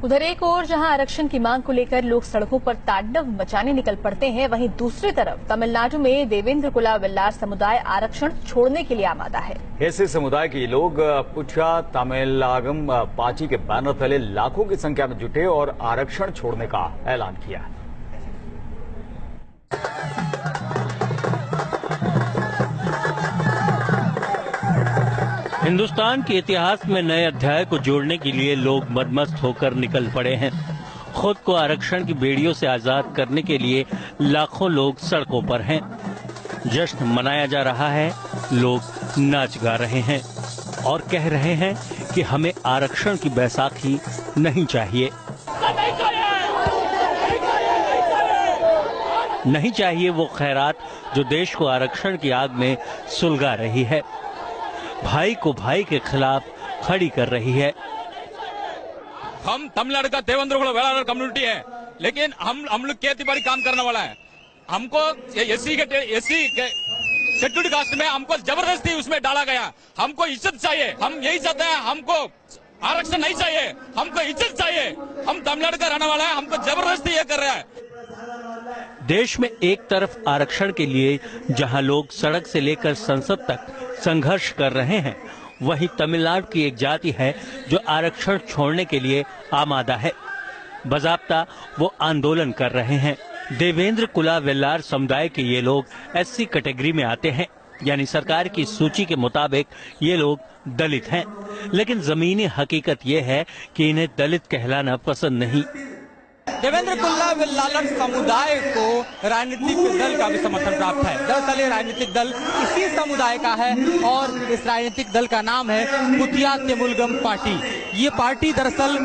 उधर एक ओर जहां आरक्षण की मांग को लेकर लोग सड़कों पर तांडव मचाने निकल पड़ते हैं, वहीं दूसरी तरफ तमिलनाडु में देवेंद्र कुला वेल्लार समुदाय आरक्षण छोड़ने के लिए आमादा है। ऐसे समुदाय के लोग पुछा तमिलनागम पार्टी के बैनर तले लाखों की संख्या में जुटे और आरक्षण छोड़ने का ऐलान किया। हिंदुस्तान के इतिहास में नए अध्याय को जोड़ने के लिए लोग मदमस्त होकर निकल पड़े हैं। खुद को आरक्षण की बेड़ियों से आजाद करने के लिए लाखों लोग सड़कों पर हैं। जश्न मनाया जा रहा है, लोग नाच गा रहे हैं और कह रहे हैं कि हमें आरक्षण की बैसाखी नहीं चाहिए। नहीं चाहिए वो खैरात जो देश को आरक्षण की आग में सुलगा रही है, भाई को भाई के खिलाफ खड़ी कर रही है। हम तमिलनाडु का देवेंद्र कुला वेलार कम्युनिटी है, लेकिन हम लोग खेती बाड़ी काम करने वाला है। हमको एससी के शेड्यूल्ड कास्ट में हमको जबरदस्ती उसमें डाला गया। हमको इज्जत चाहिए, हम यही चाहते हैं। हमको आरक्षण नहीं चाहिए, हमको इज्जत चाहिए। हम तमिलनाडु का रहने वाला है, हमको जबरदस्ती ये कर रहा है। देश में एक तरफ आरक्षण के लिए जहां लोग सड़क से लेकर संसद तक संघर्ष कर रहे हैं, वहीं तमिलनाडु की एक जाति है जो आरक्षण छोड़ने के लिए आमादा है। बाज़ाब्ता वो आंदोलन कर रहे हैं। देवेंद्र कुला वेल्लार समुदाय के ये लोग एससी कैटेगरी में आते हैं, यानी सरकार की सूची के मुताबिक ये लोग दलित हैं। लेकिन जमीनी हकीकत ये है कि इन्हें दलित कहलाना पसंद नहीं। देवेंद्र कुला वेल्लार समुदाय को राजनीतिक दल का भी समर्थन प्राप्त है। दरअसल ये राजनीतिक दल इसी समुदाय का है और इस राजनीतिक दल का नाम है पुथिया तेमुलगम पार्टी। ये पार्टी दरअसल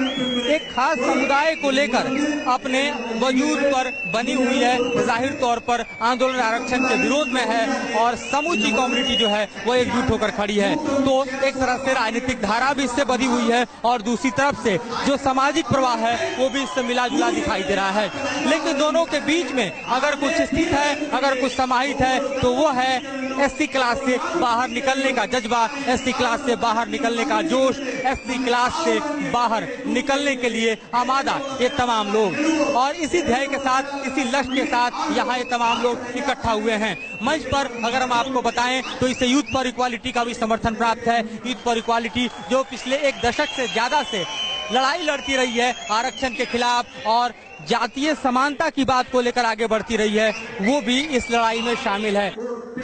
एक खास समुदाय को लेकर अपने वजूद पर बनी हुई है। जाहिर तौर पर आंदोलन आरक्षण के विरोध में है और समूची कम्युनिटी जो है वो एकजुट होकर खड़ी है। तो एक तरह से राजनीतिक धारा भी इससे बनी हुई है और दूसरी तरफ से जो सामाजिक प्रवाह है वो भी इससे मिला जुला दिखाई दे रहा है। लेकिन दोनों के बीच में अगर कुछ स्थित है, अगर कुछ समाहित है, तो वो है एससी क्लास से बाहर निकलने का जज्बा, एससी क्लास से बाहर निकलने का जोश, एससी क्लास से बाहर निकलने के लिए आमादा ये तमाम लोग। और इसी ध्येय के साथ, इसी लक्ष्य के साथ यहाँ ये तमाम लोग इकट्ठा हुए हैं। मंच पर अगर हम आपको बताएं तो इसे यूथ फॉर इक्वालिटी का भी समर्थन प्राप्त है। यूथ फॉर इक्वालिटी जो पिछले एक दशक से ज्यादा से लड़ाई लड़ती रही है आरक्षण के खिलाफ और जातीय समानता की बात को लेकर आगे बढ़ती रही है, वो भी इस लड़ाई में शामिल है।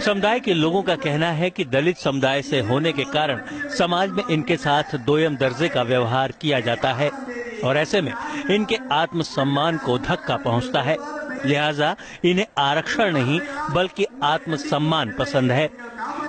समुदाय के लोगों का कहना है कि दलित समुदाय से होने के कारण समाज में इनके साथ दोयम दर्जे का व्यवहार किया जाता है और ऐसे में इनके आत्मसम्मान को धक्का पहुंचता है। लिहाजा इन्हें आरक्षण नहीं बल्कि आत्मसम्मान पसंद है।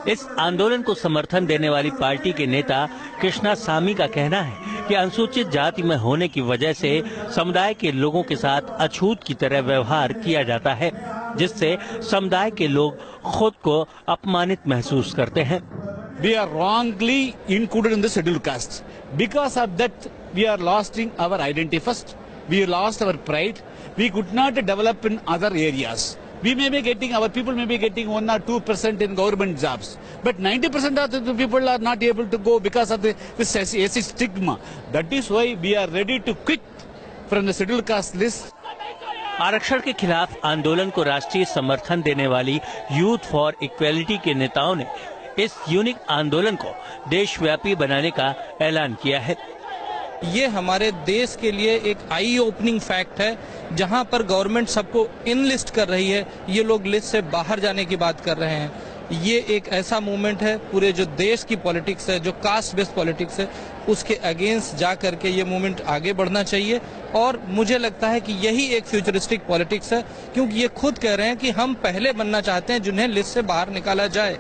इस आंदोलन को समर्थन देने वाली पार्टी के नेता कृष्णा सामी का कहना है कि अनुसूचित जाति में होने की वजह से समुदाय के लोगों के साथ अछूत की तरह व्यवहार किया जाता है, जिससे समुदाय के लोग खुद को अपमानित महसूस करते हैं। We are wrongly included in the scheduled caste. Because of that, we are losing our identity first. We lost our pride. We could not develop in other areas. We may be getting, our people may be getting 1 or 2% in government jobs, but 90% of the people are not able to go because of this SC stigma. That is why we are ready to quit from the scheduled caste list. आरक्षण के खिलाफ आंदोलन को राष्ट्रीय समर्थन देने वाली youth for equality के नेताओं ने इस यूनिक आंदोलन को देशव्यापी बनाने का ऐलान किया है। ये हमारे देश के लिए एक आई ओपनिंग फैक्ट है, जहां पर गवर्नमेंट सबको इनलिस्ट कर रही है, ये लोग लिस्ट से बाहर जाने की बात कर रहे हैं। ये एक ऐसा मूवमेंट है, पूरे जो देश की पॉलिटिक्स है, जो कास्ट बेस्ड पॉलिटिक्स है, उसके अगेंस्ट जा करके ये मूवमेंट आगे बढ़ना चाहिए। और मुझे लगता है कि यही एक फ्यूचरिस्टिक पॉलिटिक्स है, क्योंकि ये खुद कह रहे हैं कि हम पहले बनना चाहते हैं जिन्हें लिस्ट से बाहर निकाला जाए।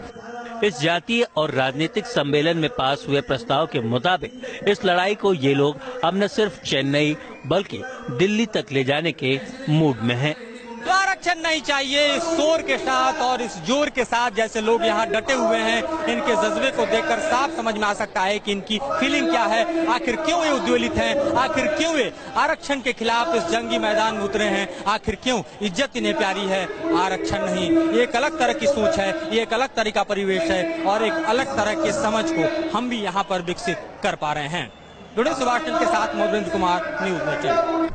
इस जातीय और राजनीतिक सम्मेलन में पास हुए प्रस्ताव के मुताबिक इस लड़ाई को ये लोग अब न सिर्फ चेन्नई बल्कि दिल्ली तक ले जाने के मूड में हैं। तो आरक्षण नहीं चाहिए, इस शोर के साथ और इस जोर के साथ जैसे लोग यहाँ डटे हुए हैं, इनके जज्बे को देखकर साफ समझ में आ सकता है कि इनकी फीलिंग क्या है। आखिर क्यों ये उद्वेलित हैं, आखिर क्यों ये आरक्षण के खिलाफ इस जंगी मैदान में उतरे हैं, आखिर क्यों इज्जत इन्हें प्यारी है, आरक्षण नहीं। ये एक अलग तरह की सोच है, ये एक अलग तरह का परिवेश है और एक अलग तरह की समझ को हम भी यहाँ पर विकसित कर पा रहे हैं। जुड़े सुभाष चंद्र के साथ मधुरेंद्र कुमार, न्यूज नेशन।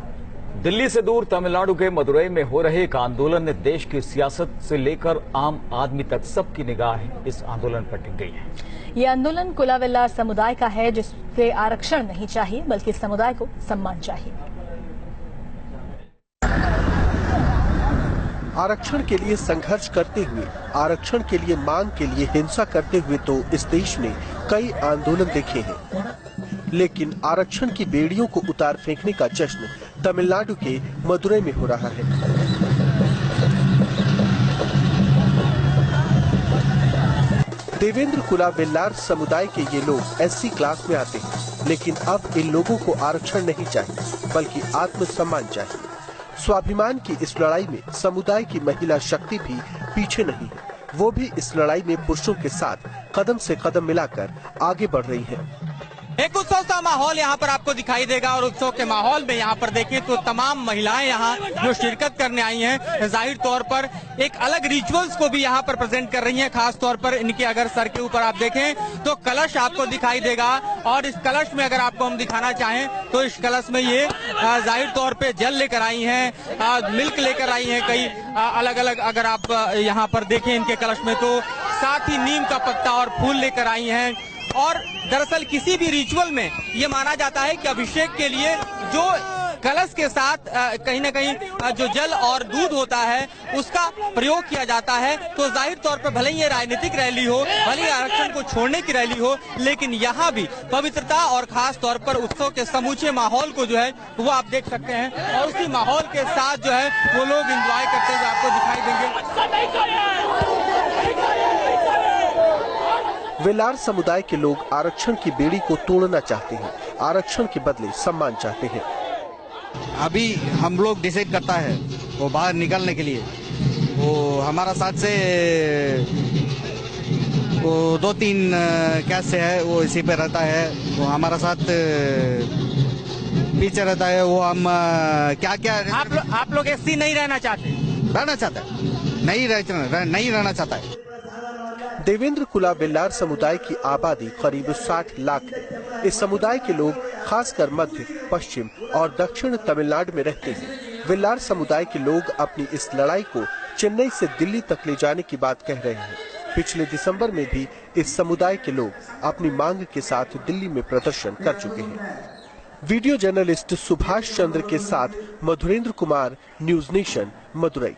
दिल्ली से दूर तमिलनाडु के मदुरई में हो रहे एक आंदोलन ने देश की सियासत से लेकर आम आदमी तक सबकी निगाह इस आंदोलन पर टिक गई है। ये आंदोलन कुला वेल्लार समुदाय का है, जिससे आरक्षण नहीं चाहिए बल्कि समुदाय को सम्मान चाहिए। आरक्षण के लिए संघर्ष करते हुए, आरक्षण के लिए मांग के लिए हिंसा करते हुए तो इस देश ने कई आंदोलन देखे हैं, लेकिन आरक्षण की बेड़ियों को उतार फेंकने का जश्न तमिलनाडु के मदुरई में हो रहा है। देवेंद्र कुला वेल्लार समुदाय के ये लोग एससी क्लास में आते हैं, लेकिन अब इन लोगों को आरक्षण नहीं चाहिए बल्कि आत्मसम्मान चाहिए। स्वाभिमान की इस लड़ाई में समुदाय की महिला शक्ति भी पीछे नहीं है, वो भी इस लड़ाई में पुरुषों के साथ कदम से कदम मिलाकर आगे बढ़ रही है। एक उत्सव का माहौल यहाँ पर आपको दिखाई देगा और उत्सव के माहौल में यहाँ पर देखें तो तमाम महिलाएं यहाँ जो शिरकत करने आई हैं, जाहिर तौर पर एक अलग रिचुअल्स को भी यहाँ पर प्रेजेंट कर रही हैं। खास तौर पर इनके अगर सर के ऊपर आप देखें तो कलश आपको दिखाई देगा और इस कलश में अगर आपको हम दिखाना चाहें तो इस कलश में ये जाहिर तौर पे जल लेकर आई हैं, मिल्क लेकर आई हैं, कई अलग अलग अगर आप यहाँ पर देखें इनके कलश में तो साथ ही नीम का पत्ता और फूल लेकर आई हैं। और दरअसल किसी भी रिचुअल में ये माना जाता है कि अभिषेक के लिए जो कलश के साथ कहीं न कहीं जो जल और दूध होता है उसका प्रयोग किया जाता है। तो जाहिर तौर पर भले ही ये राजनीतिक रैली हो, भले ही आरक्षण को छोड़ने की रैली हो, लेकिन यहाँ भी पवित्रता और खास तौर पर उत्सव के समूचे माहौल को जो है वो आप देख सकते हैं और उसी माहौल के साथ जो है वो लोग एंजॉय करते हुए आपको दिखाई देंगे। वेल्लार समुदाय के लोग आरक्षण की बेड़ी को तोड़ना चाहते हैं, आरक्षण के बदले सम्मान चाहते हैं। अभी हम लोग डिसाइड करता है वो बाहर निकलने के लिए, वो हमारा साथ से वो 2-3 कैसे से है वो इसी पे रहता है, वो हमारा साथ पीछे रहता है। वो हम क्या क्या आप लोग एससी नहीं रहना चाहते? रहना चाहता है, नहीं रहना चाहता है। देवेंद्र कुला वेल्लार समुदाय की आबादी करीब 60 लाख है। इस समुदाय के लोग खासकर मध्य, पश्चिम और दक्षिण तमिलनाडु में रहते हैं। वेल्लार समुदाय के लोग अपनी इस लड़ाई को चेन्नई से दिल्ली तक ले जाने की बात कह रहे हैं। पिछले दिसंबर में भी इस समुदाय के लोग अपनी मांग के साथ दिल्ली में प्रदर्शन कर चुके हैं। वीडियो जर्नलिस्ट सुभाष चंद्र के साथ मधुरेंद्र कुमार, न्यूज नेशन, मदुरई।